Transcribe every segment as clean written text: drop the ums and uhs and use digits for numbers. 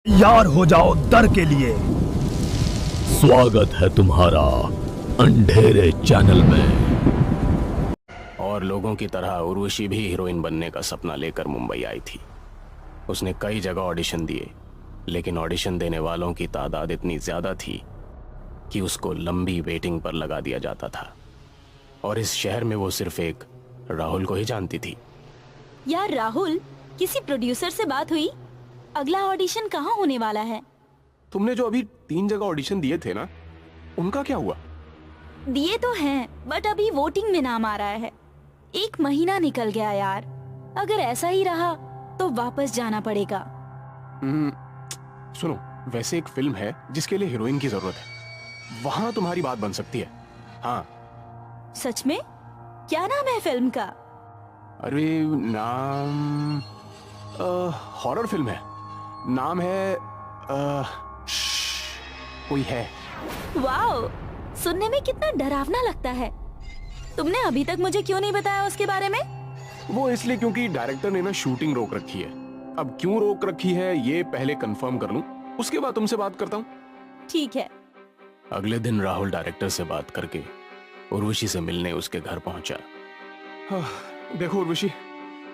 यार हो जाओ दर के लिए। स्वागत है तुम्हारा अंधेरे चैनल में। और लोगों की तरह उर्वशी भी हीरोइन बनने का सपना लेकर मुंबई आई थी। उसने कई जगह ऑडिशन दिए, लेकिन ऑडिशन देने वालों की तादाद इतनी ज्यादा थी कि उसको लंबी वेटिंग पर लगा दिया जाता था। और इस शहर में वो सिर्फ एक राहुल को ही जानती थी। यार राहुल, किसी प्रोड्यूसर से बात हुई? अगला ऑडिशन कहाँ होने वाला है? तुमने जो अभी 3 जगह ऑडिशन दिए थे ना, उनका क्या हुआ? दिए तो हैं, बट अभी वोटिंग में नाम आ रहा है। 1 महीना निकल गया यार। अगर ऐसा ही रहा तो वापस जाना पड़ेगा। सुनो, वैसे एक फिल्म है जिसके लिए हीरोइन की जरूरत है, वहां तुम्हारी बात बन सकती है। हाँ। सच में? क्या नाम है फिल्म का? अरे नाम हॉरर फिल्म है। नाम है कोई है। वाओ, सुनने में कितना डरावना लगता है। तुमने अभी तक मुझे क्यों नहीं बताया उसके बारे में? वो इसलिए क्योंकि डायरेक्टर ने ना शूटिंग रोक रखी है। अब क्यों रोक रखी है ये पहले कंफर्म कर लूं, उसके बाद तुमसे बात करता हूँ। ठीक है। अगले दिन राहुल डायरेक्टर से बात करके उर्वशी से मिलने उसके घर पहुंचा। देखो उर्वशी,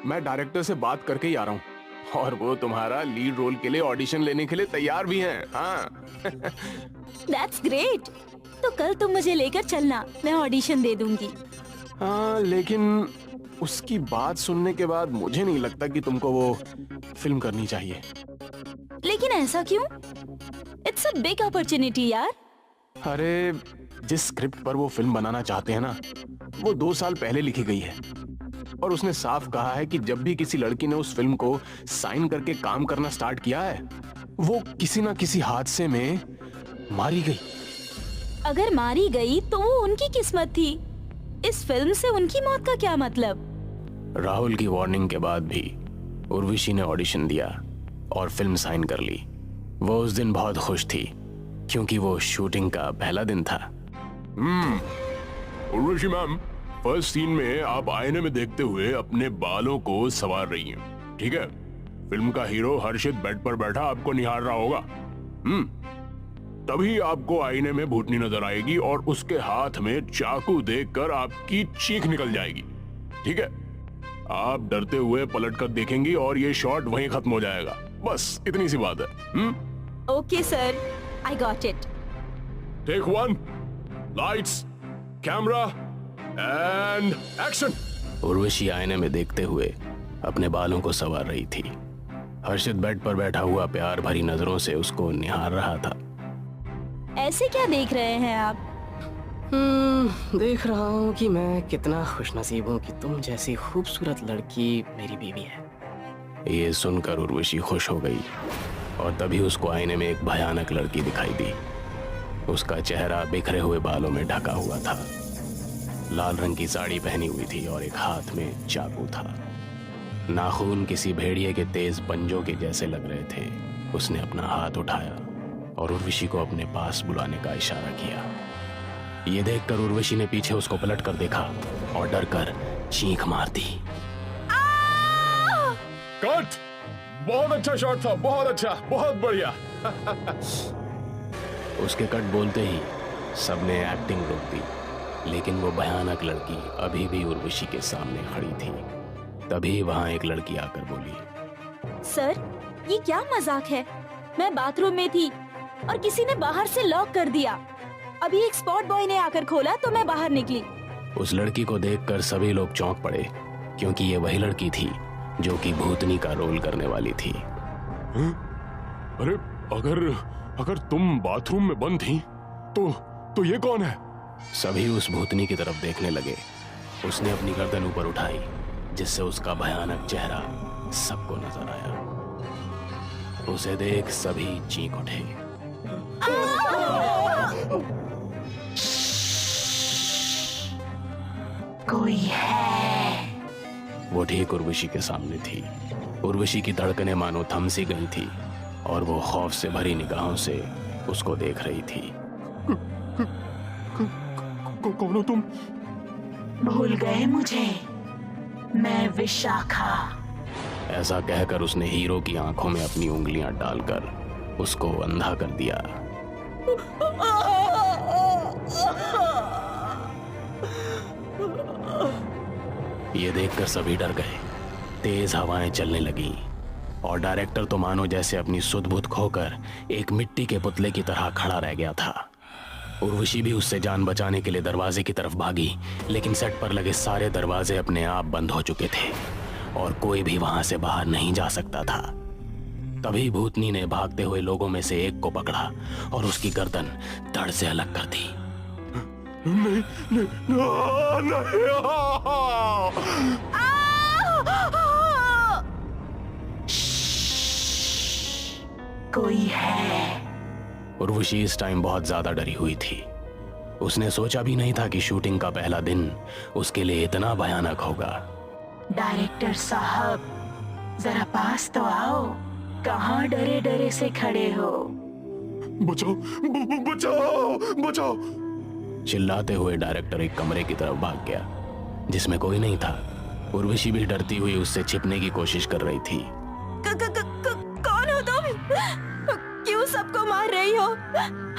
मैं डायरेक्टर से बात करके ही आ रहा हूँ, और वो तुम्हारा लीड रोल के लिए ऑडिशन लेने के लिए तैयार भी हैं। हाँ। That's great. तो कल तुम मुझे लेकर चलना, मैं ऑडिशन दे दूंगी। हाँ, लेकिन उसकी बात सुनने के बाद मुझे नहीं लगता कि तुमको वो फिल्म करनी चाहिए। लेकिन ऐसा क्यों? इट्स अ बिग अपॉर्चुनिटी यार। अरे, जिस स्क्रिप्ट पर वो फिल्म बनाना चाहते हैं ना, वो 2 साल पहले लिखी गई है। और उसने साफ कहा है कि जब भी किसी लड़की ने उस फिल्म को साइन करके काम करना स्टार्ट किया है, वो किसी ना किसी हादसे में मारी गई। अगर मारी गई तो वो उनकी किस्मत थी। इस फिल्म से उनकी मौत का क्या मतलब? राहुल की वार्निंग के बाद भी उर्वशी ने ऑडिशन दिया और फिल्म साइन कर ली। वो उस दिन बहुत खुश थी क्योंकि वो शूटिंग का पहला दिन था। उर्वशी मैम, फर्स्ट सीन में आप आईने में देखते हुए अपने बालों को संवार रही हैं, ठीक है? फिल्म का हीरो हर्षित बेड पर बैठा आपको निहार रहा होगा। तभी आपको आईने में भूतनी नजर आएगी और उसके हाथ में चाकू देखकर आपकी चीख निकल जाएगी, ठीक है? आप डरते हुए पलट कर देखेंगी और ये शॉट वहीं खत्म हो जाएगा। बस इतनी सी बात है। Okay sir, I got it. Take 1, lights, camera and action. Urvashi आईने में देखते हुए अपने बालों को संवार रही थी। हर्षित बेड पर बैठा हुआ प्यार भरी नजरों से उसको निहार रहा था। ऐसे क्या देख रहे हैं आप? देख रहा हूँ कि मैं कितना खुशनसीब हूँ कि तुम जैसी खूबसूरत लड़की मेरी बीवी है। ये सुनकर उर्वशी खुश हो गई और तभी उसको आईने में एक भयानक लड़की दिखाई दी। उसका चेहरा बिखरे हुए बालों में ढका हुआ था, लाल रंग की साड़ी पहनी हुई थी और एक हाथ में चाकू था। नाखून किसी भेड़िए के तेज पंजों के जैसे लग रहे थे। उसने अपना हाथ उठाया और उर्वशी को अपने पास बुलाने का इशारा किया। ये देखकर उर्वशी ने पीछे उसको पलट कर देखा और डर कर चीख मार दी। कट! बहुत अच्छा शॉट था, बहुत अच्छा, बहुत बढ़िया। उसके कट बोलते ही सबने एक्टिंग रोक दी, लेकिन वो भयानक लड़की अभी भी उर्वशी के सामने खड़ी थी। तभी वहां एक लड़की आकर बोली, सर, ये क्या मजाक है? मैं बाथरूम में थी और किसी ने बाहर से लॉक कर दिया। अभी एक स्पॉट बॉय ने आकर खोला तो मैं बाहर निकली। उस लड़की को देखकर सभी लोग चौंक पड़े, क्योंकि ये वही लड़की थी जो कि भूतनी का रोल करने वाली थी। अरे, अगर तुम बाथरूम में बंद थी तो ये कौन है? सभी उस भूतनी की तरफ देखने लगे। उसने अपनी गर्दन ऊपर उठाई, जिससे उसका भयानक चेहरा सबको नजर आया। उसे देख सभी चीख उठे। कोई है। वो ठीक उर्वशी के सामने थी। उर्वशी की धड़कनें मानो थम सी गई थी और वो खौफ से भरी निगाहों से उसको देख रही थी। कौन हो तुम? भूल गए मुझे? मैं विशाखा। ऐसा कहकर उसने हीरो की आंखों में अपनी उंगलियां डालकर उसको अंधा कर दिया। ये देखकर सभी डर गए। तेज हवाएं चलने लगीं और डायरेक्टर तो मानो जैसे अपनी सुध-बुध खोकर एक मिट्टी के पुतले की तरह खड़ा रह गया था। उर्वशी भी उससे जान बचाने के लिए दरवाजे की तरफ भागी, लेकिन सेट पर लगे सारे दरवाजे अपने आप बंद हो चुके थे और कोई भी वहां से बाहर नहीं जा सकता था। तभी भूतनी ने भागते हुए लोगों में से एक को पकड़ा और उसकी गर्दन धड़ से अलग कर दी। कोई है। उर्वशी इस टाइम बहुत ज्यादा डरी हुई थी। उसने सोचा भी नहीं था कि शूटिंग का पहला दिन उसके लिए इतना भयानक होगा। डायरेक्टर साहब, जरा पास तो आओ। कहाँ डरे डरे से खड़े हो? बचाओ, बचाओ, बचाओ। चिल्लाते हुए डायरेक्टर एक कमरे की तरफ भाग गया जिसमें कोई नहीं था। उर्वशी भी डरती हुई उससे छिपने की कोशिश कर रही थी। कौन हो तुम? क्यों सबको मार रही हो?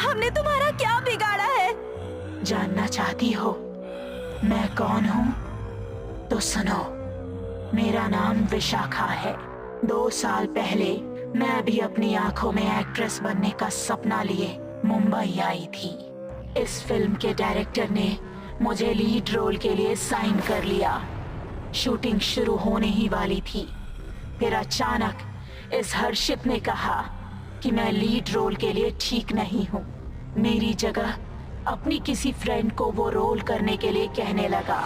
हमने तुम्हारा क्या बिगाड़ा है? जानना चाहती हो मैं कौन हूँ? तो सुनो, मेरा नाम विशाखा है। 2 साल पहले मैं भी अपनी आंखों में एक्ट्रेस बनने का सपना लिए मुंबई आई थी। इस फिल्म के डायरेक्टर ने मुझे लीड रोल के लिए साइन कर लिया। शूटिंग शुरू होने ही वाली थी। फिर अचानक इस हर्षित ने कहा कि मैं लीड रोल के लिए ठीक नहीं हूँ। मेरी जगह अपनी किसी फ्रेंड को वो रोल करने के लिए कहने लगा।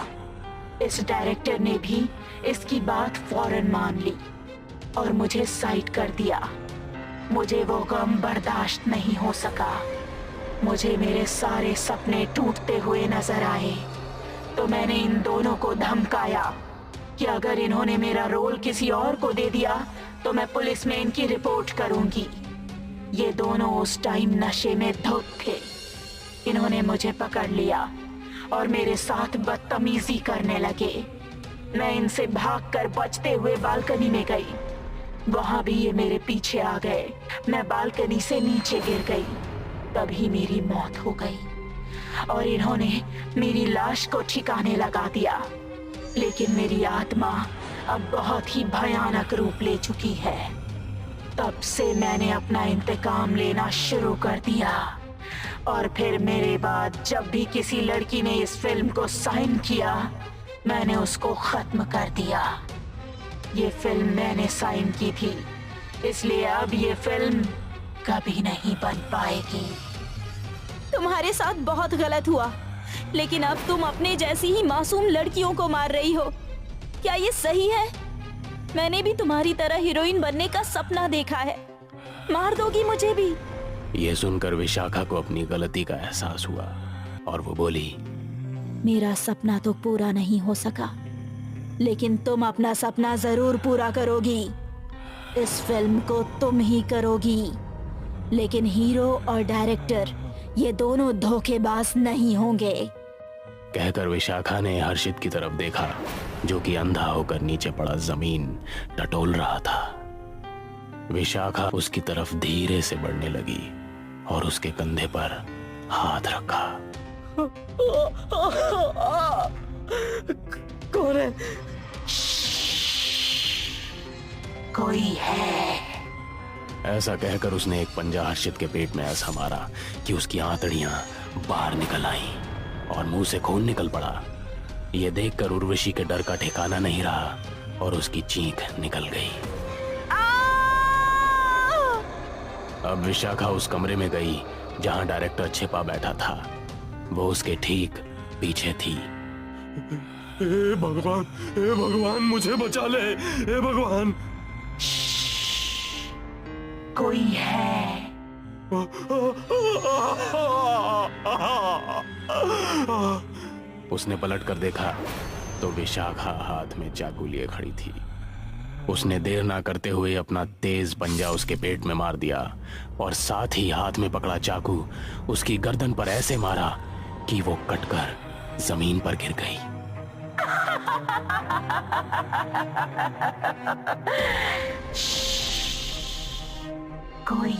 इस डायरेक्टर ने भी इसकी बात फौरन मान ली और मुझे साइड कर दिया। मुझे वो गम बर्दाश्त नहीं हो सका। मुझे मेरे सारे सपने टूटते हुए नजर आए तो मैंने इन दोनों को धमकाया कि अगर इन्होंने मेरा रोल किसी और को दे दिया तो मैं पुलिस में इनकी रिपोर्ट करूंगी। ये दोनों उस टाइम नशे में धुत थे। इन्होंने मुझे पकड़ लिया और मेरे साथ बदतमीजी करने लगे। मैं इनसे भागकर बचते हुए बालकनी में गई। वहां भी ये मेरे पीछे आ गए। मैं बालकनी से नीचे गिर गई। तभी मेरी मौत हो गई और इन्होंने मेरी लाश को ठिकाने लगा दिया। लेकिन मेरी आत्मा अब बहुत ही भयानक रूप ले चुकी है। तब से मैंने अपना इंतकाम लेना शुरू कर दिया और फिर मेरे बाद जब भी किसी लड़की ने इस फिल्म को साइन किया मैंने उसको खत्म कर दिया। ये फिल्म मैंने साइन की थी, इसलिए अब ये फिल्म कभी नहीं बन पाएगी। तुम्हारे साथ बहुत गलत हुआ, लेकिन अब तुम अपने जैसी ही मासूम लड़कियों को मार रही हो। क्या ये सही है? मैंने भी तुम्हारी तरह हीरोइन बनने का सपना देखा है। मार दोगी मुझे भी? ये सुनकर विशाखा को अपनी गलती का एहसास हुआ और वो बोली, मेरा सपना तो पूरा नहीं हो सका, लेकिन तुम अपना सपना जरूर पूरा करोगी। इस फिल्म को तुम ही करोगी, लेकिन हीरो और डायरेक्टर ये दोनों धोखेबाज नहीं होंगे। कहकर विशाखा ने हर्षित की तरफ देखा जो कि अंधा होकर नीचे पड़ा जमीन टटोल रहा था। विशाखा उसकी तरफ धीरे से बढ़ने लगी और उसके कंधे पर हाथ रखा। कौन है? कोई है। ऐसा कहकर उसने एक पंजा हर्षित के पेट में ऐसा मारा कि उसकी आंतड़ियां बाहर निकल आईं और मुंह से खून निकल पड़ा। यह देखकर उर्वशी के डर का ठिकाना नहीं रहा और उसकी चीख निकल गई। अब विशाखा उस कमरे में गई जहां डायरेक्टर छिपा बैठा था। वो उसके ठीक पीछे थी। हे भगवान, मुझे बचा ले, हे भगवान। कोई है। उसने पलट कर देखा तो विशाखा हाथ में चाकू लिए खड़ी थी। उसने देर ना करते हुए अपना तेज पंजा उसके पेट में मार दिया और साथ ही हाथ में पकड़ा चाकू उसकी गर्दन पर ऐसे मारा कि वो कटकर जमीन पर गिर गई। कोई